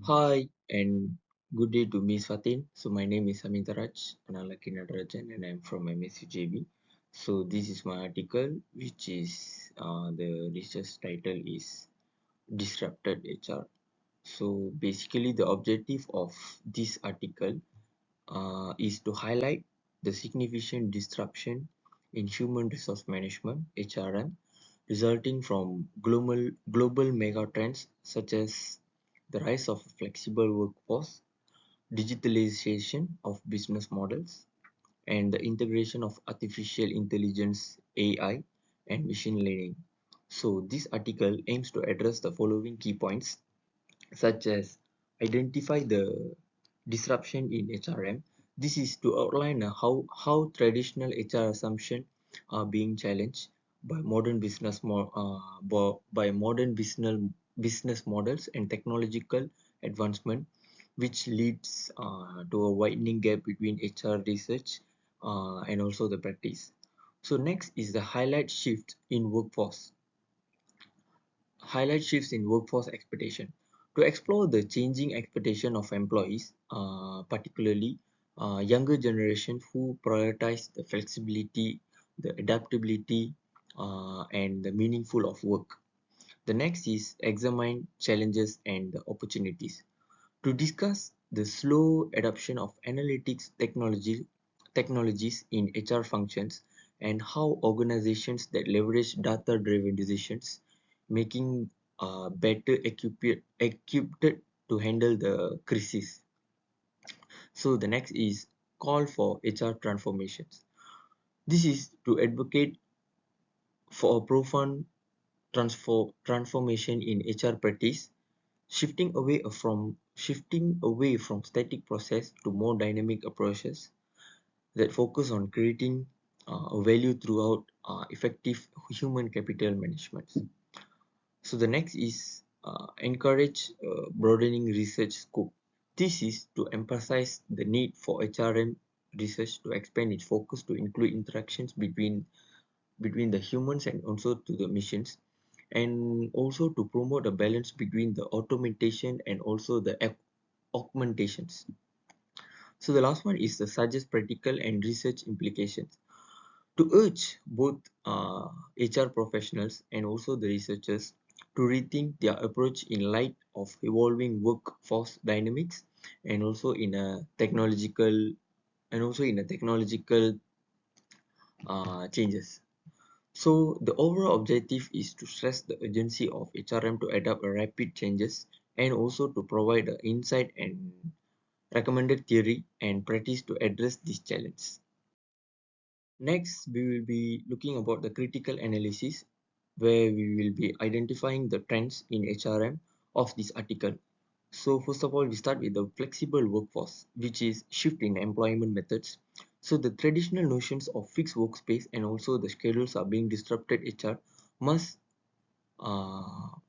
Hi and good day to Miss Fatin. So my name is Amintaraj Analaki Natarajan and I'm from Msujb. So this is my article which is the research title is Disrupted HR. So basically the objective of this article is to highlight the significant disruption in human resource management HRM resulting from global mega trends such as the rise of a flexible workforce, digitalization of business models, and the integration of artificial intelligence AI and machine learning. So this article aims to address the following key points such as identify the disruption in HRM. This is to outline how traditional HR assumptions are being challenged by modern business models and technological advancement, which leads to a widening gap between HR research and also the practice. So next is the highlight shifts in workforce expectation. To explore the changing expectation of employees, particularly younger generation who prioritize the flexibility, the adaptability, and the meaningful of work. The next is examine challenges and the opportunities. To discuss the slow adoption of technologies in HR functions and how organizations that leverage data-driven decisions making better equipped to handle the crisis. So the next is call for HR transformations. This is to advocate for a profound transformation in HR practice, shifting away from static process to more dynamic approaches that focus on creating value throughout effective human capital management. So the next is encourage broadening research scope. This is to emphasize the need for HRM research to expand its focus to include interactions between the humans and also to the machines, and also to promote a balance between the automation and also the augmentations. So the last one is the suggest practical and research implications to urge both HR professionals and also the researchers to rethink their approach in light of evolving workforce dynamics and also in a technological changes. So the overall objective is to stress the urgency of HRM to adapt a rapid changes and also to provide the insight and recommended theory and practice to address this challenge. Next, we will be looking about the critical analysis where we will be identifying the trends in HRM of this article. So first of all, we start with the flexible workforce, which is shift in employment methods. So the traditional notions of fixed workspace and also the schedules are being disrupted. HR must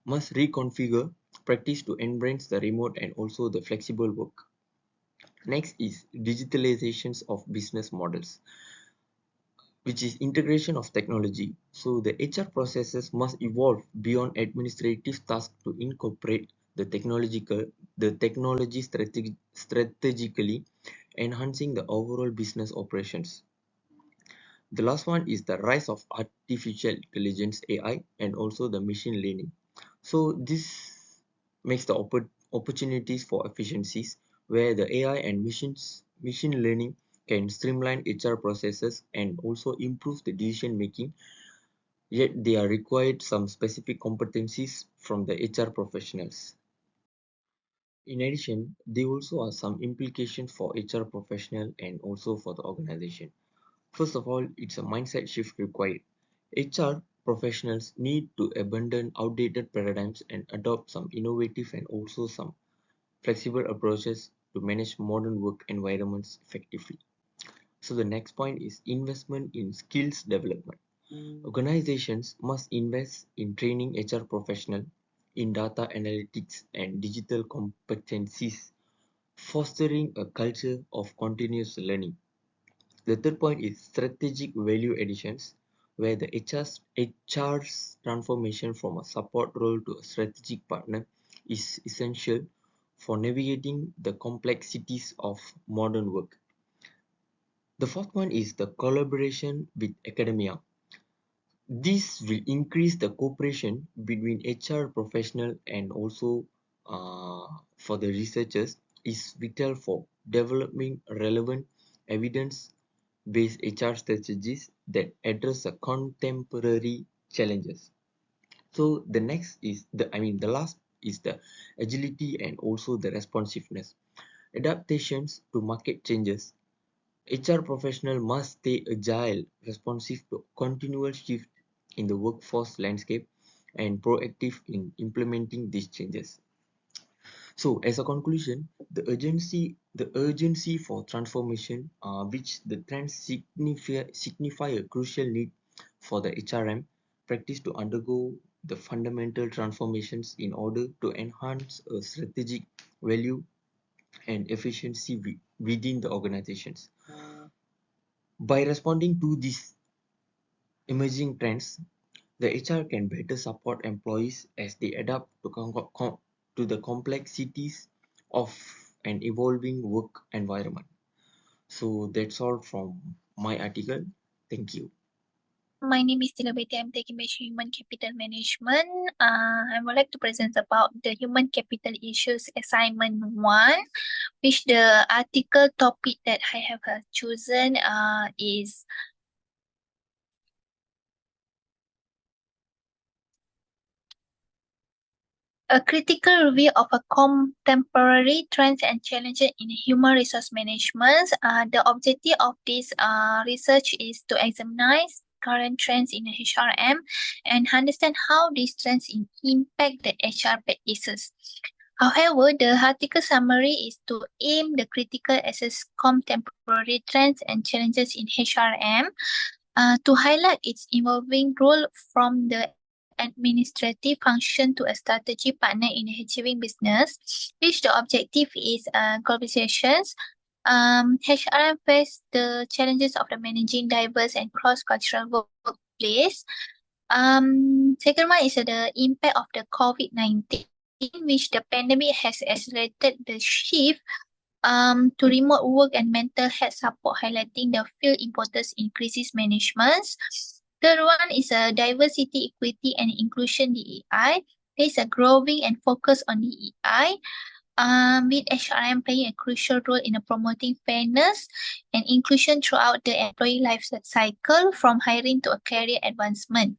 must reconfigure practice to embrace the remote and also the flexible work. Next is digitalizations of business models, which is integration of technology. So the HR processes must evolve beyond administrative tasks to incorporate the technology strategically, enhancing the overall business operations. The last one is the rise of artificial intelligence AI and also the machine learning. So this makes the opportunities for efficiencies where the AI and machine learning can streamline HR processes and also improve the decision making, yet they are required some specific competencies from the HR professionals. In addition, there also are some implications for HR professional and also for the organization. First of all, it's a mindset shift required. HR professionals need to abandon outdated paradigms and adopt some innovative and also some flexible approaches to manage modern work environments effectively. So the next point is investment in skills development. Organizations must invest in training HR professionals in data analytics and digital competencies, fostering a culture of continuous learning. The third point is strategic value additions, where the HR's transformation from a support role to a strategic partner is essential for navigating the complexities of modern work. The fourth one is the collaboration with academia. This will increase the cooperation between HR professional and also for the researchers is vital for developing relevant evidence-based HR strategies that address the contemporary challenges. So the next is the last is the agility and also the responsiveness. Adaptations to market changes. HR professional must stay agile, responsive to continual shift in the workforce landscape and proactive in implementing these changes. So as a conclusion, the urgency for transformation, which the trends signify a crucial need for the HRM practice to undergo the fundamental transformations in order to enhance a strategic value and efficiency within the organizations. By responding to these emerging trends, the HR can better support employees as they adapt to the complexities of an evolving work environment. So that's all from my article. Thank you. My name is Tilabeti. I'm taking Bachelor Human Capital Management. I would like to present about the Human Capital Issues Assignment 1, which the article topic that I have chosen is a critical review of a contemporary trends and challenges in human resource management. The objective of this research is to examine current trends in HRM and understand how these trends impact the HR practices. However, the article summary is to aim the critical assess contemporary trends and challenges in HRM to highlight its evolving role from the administrative function to a strategy partner in achieving business, which the objective is globalizations. HRM face the challenges of the managing diverse and cross-cultural workplace. Second one is the impact of the COVID-19, which the pandemic has accelerated the shift to remote work and mental health support, highlighting the field importance in crisis management. Third one is a diversity, equity, and inclusion DEI. There is a growing and focus on DEI, with HRM playing a crucial role in promoting fairness and inclusion throughout the employee life cycle, from hiring to a career advancement.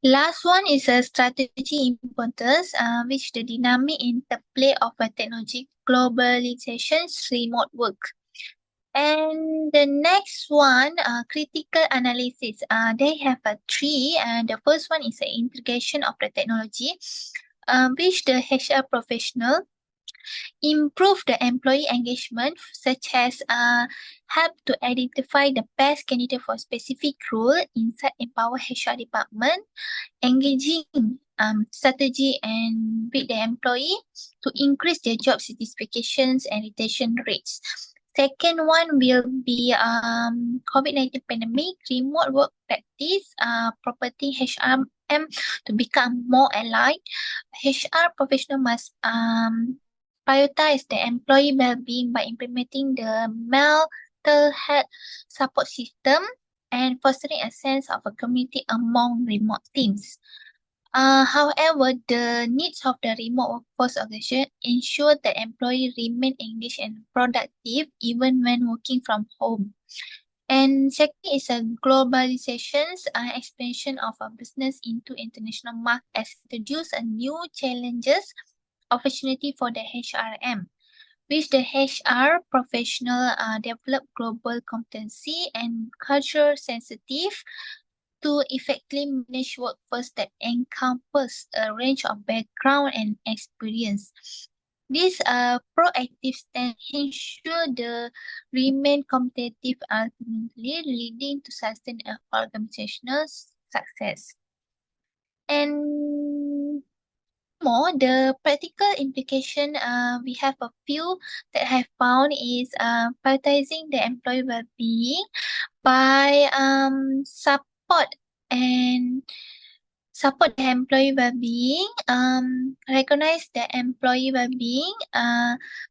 Last one is a strategy importance, which the dynamic interplay of a technology globalization, remote work. And the next one, critical analysis. They have three, and the first one is the integration of the technology, which the HR professional improve the employee engagement, such as help to identify the best candidate for specific role inside Empower HR department, engaging strategy and with the employee to increase their job satisfactions and retention rates. Second one will be COVID-19 pandemic, remote work practice, property HRM to become more aligned. HR professional must prioritize the employee well-being by implementing the mental health support system and fostering a sense of a community among remote teams. However, the needs of the remote workforce organization ensure that employees remain engaged and productive even when working from home. And second is a globalization's expansion of a business into international market has introduced a new challenges, opportunity for the HRM, which the HR professional develop global competency and culture sensitive to effectively manage workforce that encompass a range of background and experience. This proactive stance ensure the remain competitive, ultimately leading to sustained organizational success. And more, the practical implication, we have a few that I have found is prioritizing the employee well-being by support and support the employee well-being, recognize the employee well-being,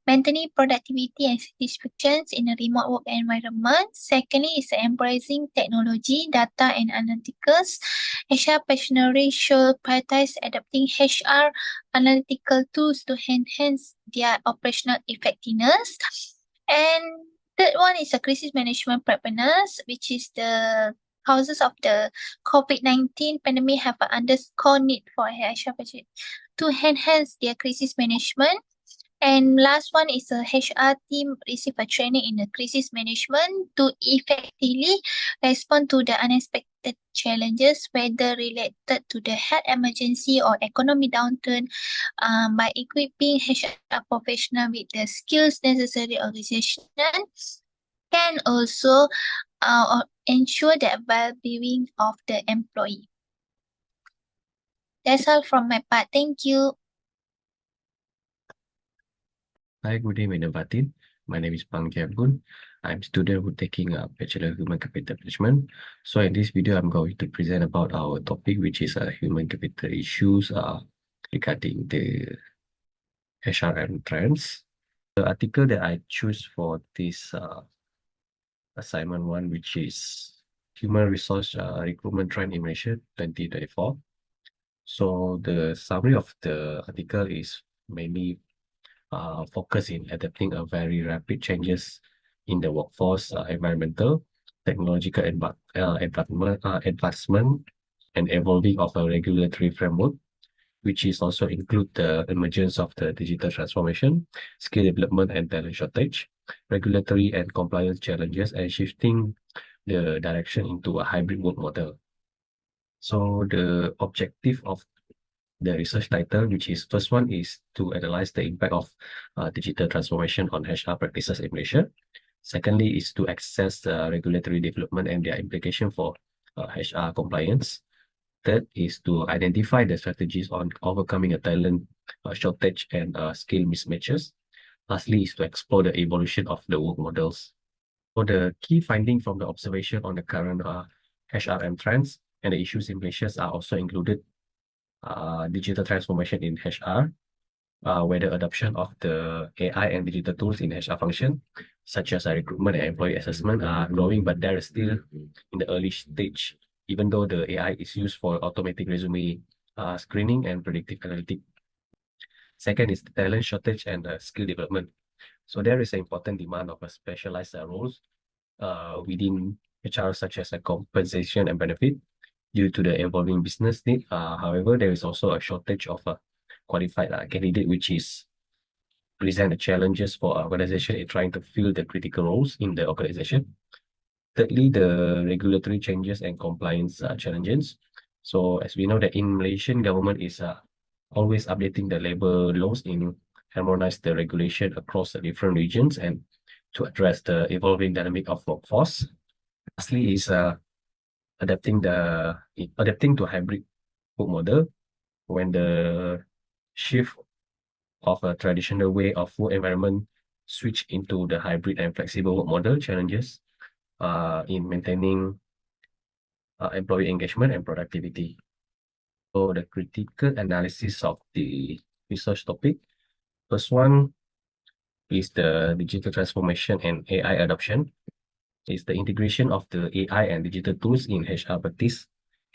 maintaining productivity and satisfactions in a remote work environment. Secondly is embracing technology, data and analytics. HR professionals should prioritize adopting HR analytical tools to enhance their operational effectiveness. And third one is a crisis management preparedness, which is the causes of the COVID-19 pandemic have an underscore need for HR budget to enhance their crisis management. And last one is a HR team receive a training in the crisis management to effectively respond to the unexpected challenges, whether related to the health emergency or economic downturn, by equipping HR professional with the skills necessary. Organization can also ensure the well-being of the employee. That's all from my part. Thank you. Hi, good day, Madam Fatin. My name is Pang Kiapun. I'm student who taking a Bachelor of Human Capital Management. So in this video, I'm going to present about our topic, which is human capital issues regarding the HRM trends. The article that I choose for this assignment one, which is Human Resource Recruitment Trend in Malaysia 2024. So the summary of the article is mainly focus in adapting a very rapid changes in the workforce, environmental, technological advancement, and evolving of a regulatory framework, which is also include the emergence of the digital transformation, skill development and talent shortage, regulatory and compliance challenges, and shifting the direction into a hybrid work model. So the objective of the research title, which is first one is to analyze the impact of digital transformation on HR practices in Malaysia. Secondly is to assess the regulatory development and their implication for HR compliance. Third is to identify the strategies on overcoming a talent shortage and skill mismatches. Lastly is to explore the evolution of the work models. So the key finding from the observation on the current HRM trends and the issues in Malaysia are also included digital transformation in HR, where the adoption of the AI and digital tools in HR function, such as recruitment and employee assessment, are growing, but they're still in the early stage, even though the AI is used for automatic resume screening and predictive analytics. Second is the talent shortage and skill development. So there is an important demand of a specialized roles within HR, such as a compensation and benefit, due to the evolving business need. However, there is also a shortage of a qualified candidate, which is present the challenges for organization in trying to fill the critical roles in the organization. Thirdly, the regulatory changes and compliance challenges. So as we know that in Malaysian government is always updating the labor laws in harmonize the regulation across the different regions and to address the evolving dynamic of workforce. Lastly is adapting to hybrid work model when the shift of a traditional way of work environment switch into the hybrid and flexible work model challenges in maintaining employee engagement and productivity. So the critical analysis of the research topic. First one is the digital transformation and AI adoption. Is the integration of the AI and digital tools in HR practice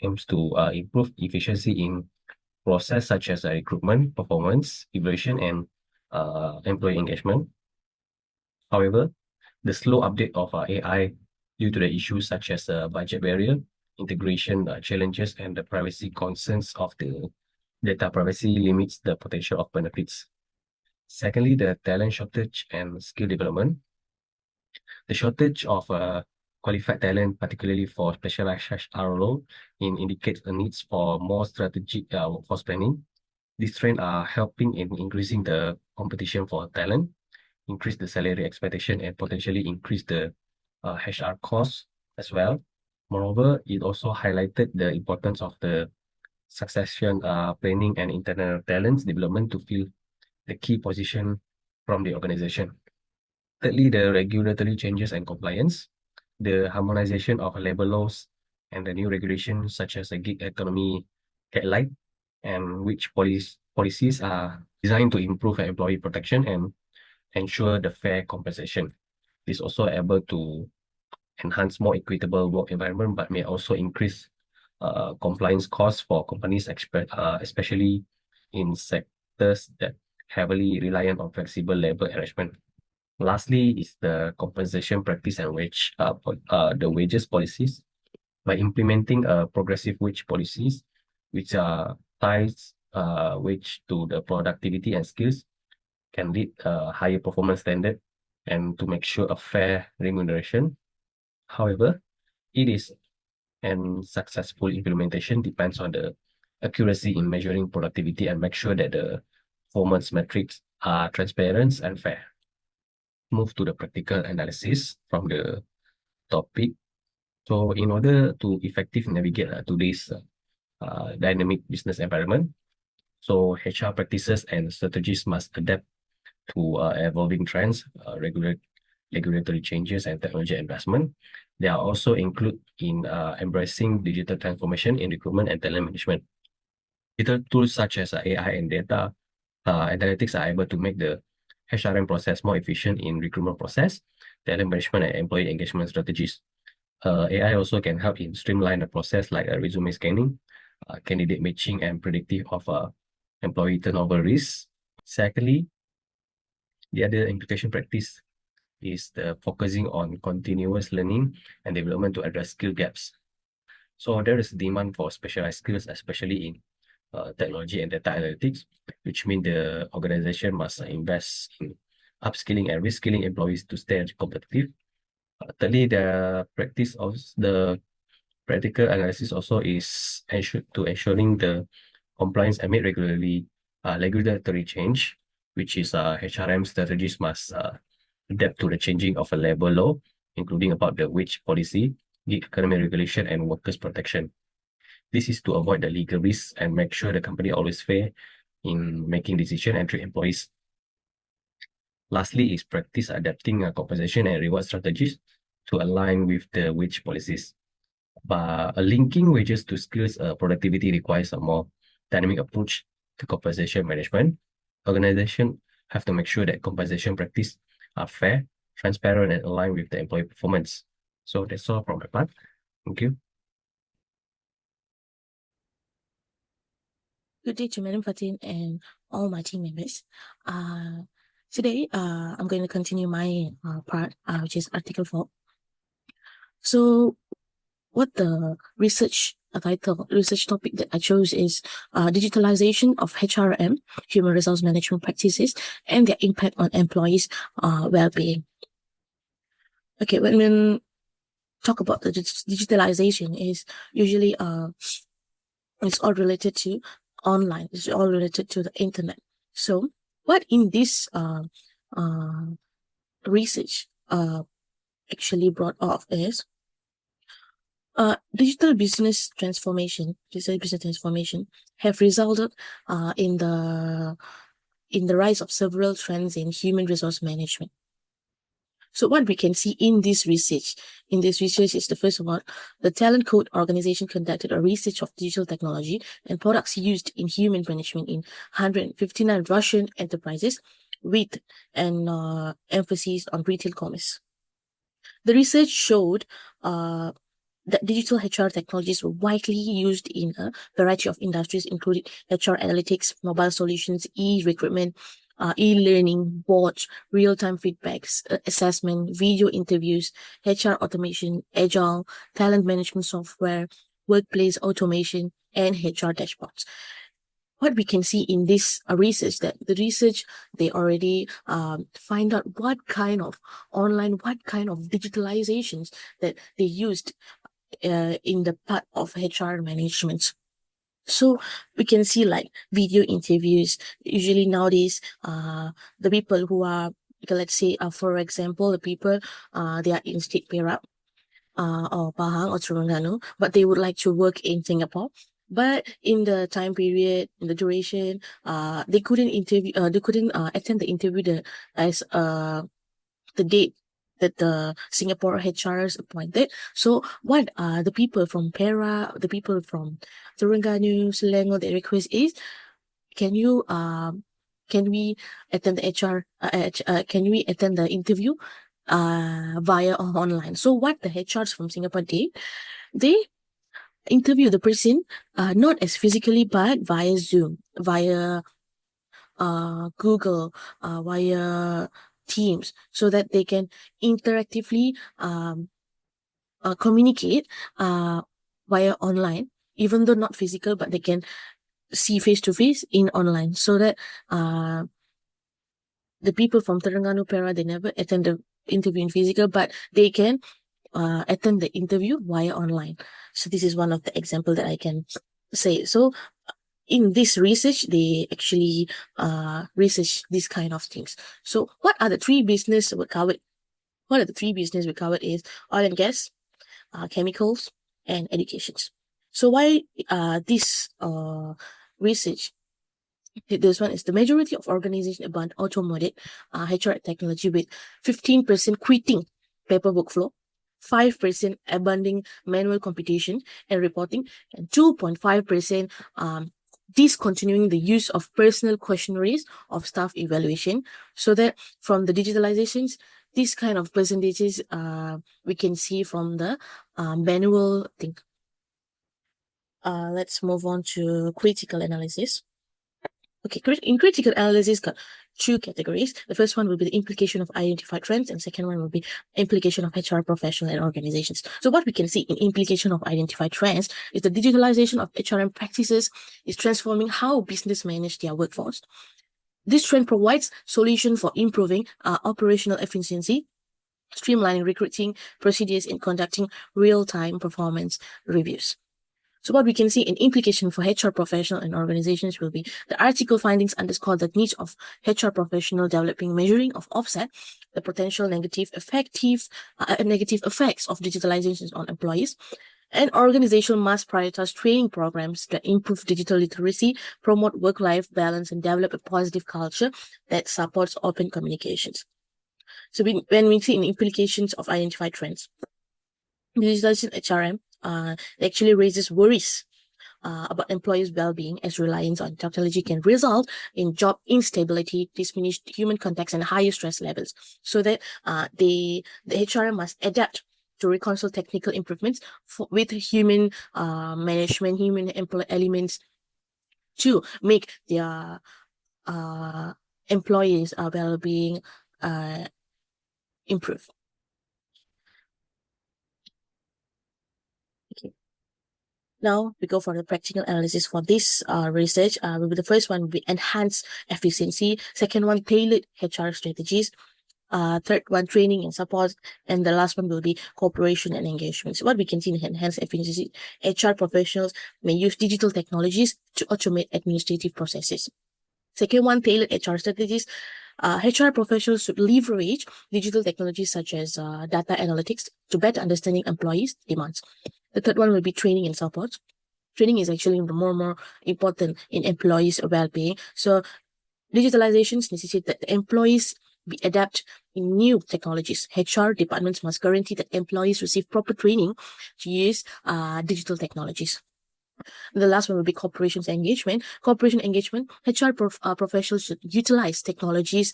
aims to improve efficiency in process such as recruitment, performance, evaluation, and employee engagement. However, the slow update of AI due to the issues such as budget barrier, integration challenges, and the privacy concerns of the data privacy limits the potential of benefits. Secondly, the talent shortage and skill development. The shortage of qualified talent, particularly for specialized HR role, indicates a needs for more strategic workforce planning. These trends are helping in increasing the competition for talent, increase the salary expectation, and potentially increase the HR costs as well. Moreover, it also highlighted the importance of the succession planning and internal talents development to fill the key position from the organization. Thirdly, the regulatory changes and compliance, the harmonization of labor laws and the new regulations such as the gig economy guideline and which policies are designed to improve employee protection and ensure the fair compensation. It's also able to enhance more equitable work environment, but may also increase compliance costs for companies, especially in sectors that heavily reliant on flexible labor arrangement. Lastly, is the compensation practice and the wages policies. By implementing progressive wage policies, which ties wage to the productivity and skills, can lead higher performance standard and to make sure a fair remuneration. However, it is and successful implementation depends on the accuracy in measuring productivity and make sure that the performance metrics are transparent and fair. Move to the practical analysis from the topic. So in order to effectively navigate today's dynamic business environment, so HR practices and strategies must adapt to evolving trends, regulatory changes, and technology investment. They are also include in embracing digital transformation in recruitment and talent management. Digital tools such as AI and data analytics are able to make the HRM process more efficient in recruitment process, talent management, and employee engagement strategies. AI also can help in streamline the process like resume scanning, candidate matching, and predictive of employee turnover risk. Secondly, the other implication practice is the focusing on continuous learning and development to address skill gaps. So there is demand for specialized skills, especially in technology and data analytics, which means the organization must invest in upskilling and reskilling employees to stay competitive. Thirdly, the practice of the practical analysis also is ensuring the compliance amid regulatory change, which is HRM strategies must adapt to the changing of a labor law, including about the wage policy, gig economy regulation, and workers' protection. This is to avoid the legal risks and make sure the company always fair in making decision and treat employees. Lastly, is practice adapting compensation and reward strategies to align with the wage policies. But linking wages to skills productivity requires a more dynamic approach to compensation management. Organizations have to make sure that compensation practice are fair, transparent, and aligned with the employee performance. So that's all from my part. Thank you. Good day to Madam Fatin and all my team members. Today, I'm going to continue my part, which is Article 4. So, what the research topic that I chose is digitalization of HRM, human resource management practices, and their impact on employees' well-being. Okay, when we talk about the digitalization, is usually it's all related to online. It's all related to the internet. So, what in this research actually brought off is digital business transformation have resulted in the rise of several trends in human resource management. So what we can see in this research is the first one, the Talent Code organization conducted a research of digital technology and products used in human management in 159 Russian enterprises with an emphasis on retail commerce. The research showed that digital HR technologies were widely used in a variety of industries, including HR analytics, mobile solutions, e-recruitment, e-learning, bots, real-time feedbacks, assessment, video interviews, HR automation, agile, talent management software, workplace automation, and HR dashboards. What we can see in this research, they already find out what kind of digitalizations that they used in the part of HR management. So we can see like video interviews. Usually nowadays, the people who are, let's say, for example, the people they are in State Perak, or Pahang or Terengganu, but they would like to work in Singapore. But in the time period, in the duration, they couldn't attend the interview as the date that the Singapore HRs appointed. So what the people from Perak, the people from Terengganu, Selangor, the request is, can we attend the can we attend the interview via online? So what the HRs from Singapore did, they interview the person not as physically but via Zoom, via Google, via Teams, so that they can interactively communicate via online, even though not physical, but they can see face to face in online, so that the people from Terengganu Perak, they never attend the interview in physical, but they can attend the interview via online. So this is one of the example that I can say. So in this research, they actually research these kind of things. So what are the three business we covered? What are the three business we covered is oil and gas, chemicals, and educations. So why this research? This one is the majority of organizations abandon automated HR technology, with 15% quitting paper workflow, 5% abandoning manual computation and reporting, and 2.5% discontinuing the use of personal questionnaires of staff evaluation. So that from the digitalizations, these kind of percentages we can see from the manual thing. Let's move on to critical analysis. Okay, in critical analysis, got two categories. The first one will be the implication of identified trends, and second one will be implication of HR professionals and organizations. So what we can see in implication of identified trends is the digitalization of HRM practices is transforming how business manage their workforce. This trend provides solution for improving operational efficiency, streamlining recruiting procedures, and conducting real-time performance reviews. So what we can see in implication for HR professional and organizations will be the article findings underscore the needs of HR professional developing measuring of offset the potential negative effects of digitalization on employees. An organization must prioritize training programs that improve digital literacy, promote work-life balance, and develop a positive culture that supports open communications. So when we see in implications of identified trends, digitalization HRM actually raises worries about employees' well-being, as reliance on technology can result in job instability, diminished human contacts, and higher stress levels. So that the HRM must adapt to reconcile technical improvements with human management, human employee elements, to make their employees' well-being improve. Okay. Now we go for the practical analysis for this research. The first one will be enhance efficiency. Second one, tailored HR strategies. Third one, training and support. And the last one will be cooperation and engagement. So what we can see in enhanced efficiency, HR professionals may use digital technologies to automate administrative processes. Second one, tailored HR strategies. HR professionals should leverage digital technologies such as data analytics to better understanding employees' demands. The third one will be training and support. Training is actually more and more important in employees' well-being. So digitalizations necessitate that the employees be adapt in new technologies. HR departments must guarantee that employees receive proper training to use digital technologies. The last one will be cooperation engagement. Cooperation engagement, HR professionals should utilize technologies,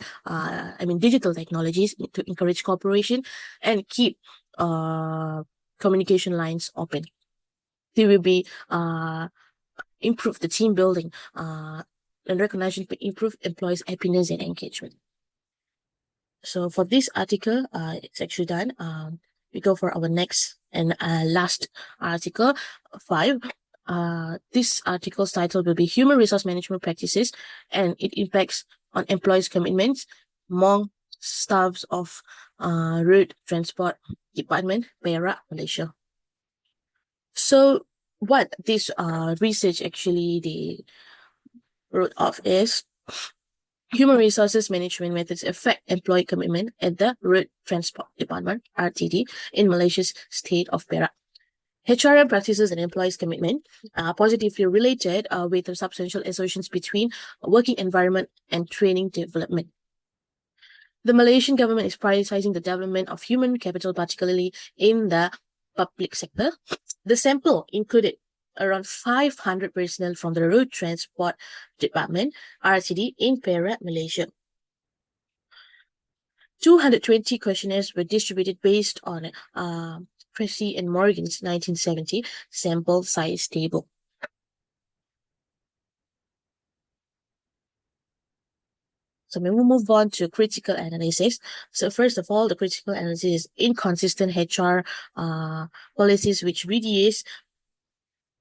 digital technologies to encourage cooperation and keep communication lines open. They will be improve the team building and recognition to improve employees' happiness and engagement. So for this article, it's actually done. We go for our next and last article, 5. This article's title will be Human Resource Management Practices and It Impacts on Employees' Commitments among Staffs of Road Transport Department, Perak, Malaysia. So what this research actually they wrote of is human resources management methods affect employee commitment at the Road Transport Department, RTD, in Malaysia's state of Perak. HRM practices and employees' commitment are positively related with the substantial associations between working environment and training development. The Malaysian government is prioritizing the development of human capital, particularly in the public sector. The sample included around 500 personnel from the Road Transport Department, RTD, in Perak, Malaysia. 220 questionnaires were distributed based on Cressy and Morgan's 1970 sample size table. So we will move on to critical analysis. So first of all, the critical analysis is inconsistent HR policies which reduce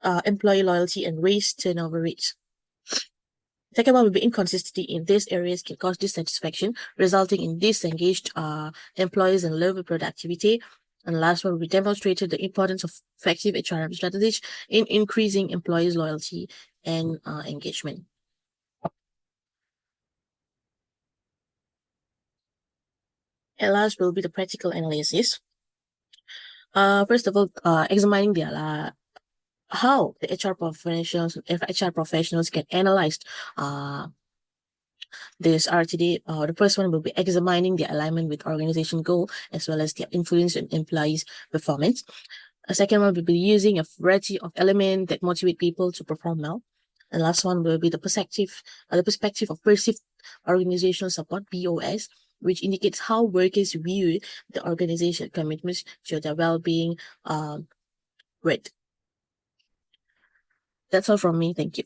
employee loyalty and raise turnover rates. Second one will be inconsistency in these areas can cause dissatisfaction, resulting in disengaged employees and lower productivity. And last one, we demonstrated the importance of effective HRM strategies in increasing employees' loyalty and engagement. And last will be the practical analysis. First of all, examining the how the HR professionals can analyze this RTD. The first one will be examining the alignment with organization goal as well as the influence on employees' performance. A second one will be using a variety of elements that motivate people to perform well. And last one will be the perspective of perceived organizational support (POS), which indicates how workers view the organization commitments to their well-being rate. That's all from me. Thank you.